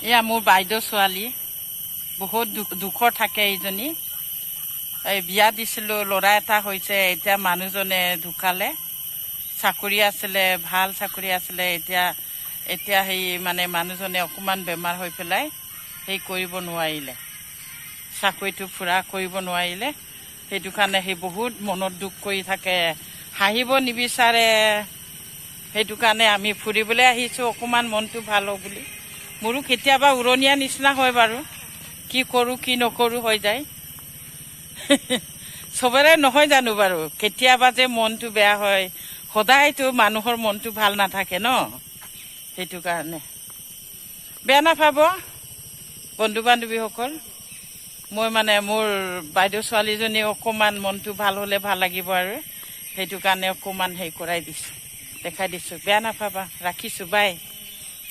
এয়া মোৰ বাইদেউ ছোৱালী বহুত দুখৰ থাকে এইজনী এই বিয়া দিছিলোঁ ল'ৰা এটা হৈছে এতিয়া মানুহজনে ঢুকালে চাকৰি আছিলে ভাল চাকৰি আছিলে এতিয়া সেই মানে মানুহজনে অকণমান বেমাৰ হৈ পেলাই সেই কৰিব নোৱাৰিলে চাকৰিটো পুৰা কৰিব নোৱাৰিলে সেইটো কাৰণে সেই বহুত মনত দুখ কৰি থাকে হাঁহিব নিবিচাৰে সেইটো কাৰণে আমি ফুৰিবলৈ আহিছোঁ অকণমান মনটো ভাল হওক বুলি মোৰো কেতিয়াবা উৰণীয়া নিচিনা হয় বাৰু কি কৰোঁ কি নকৰোঁ হৈ যায় চবৰে নহয় জানো বাৰু কেতিয়াবা যে মনটো বেয়া হয় সদায়তো মানুহৰ মনটো ভাল নাথাকে ন সেইটো কাৰণে বেয়া নাপাব বন্ধু বান্ধৱীসকল মই মানে মোৰ বাইদেউ ছোৱালীজনী অকণমান মনটো ভাল হ'লে ভাল লাগিব আৰু সেইটো কাৰণে অকণমান হেৰি কৰাই দিছোঁ দেখাই দিছোঁ বেয়া নাপাবা ৰাখিছোঁ বাই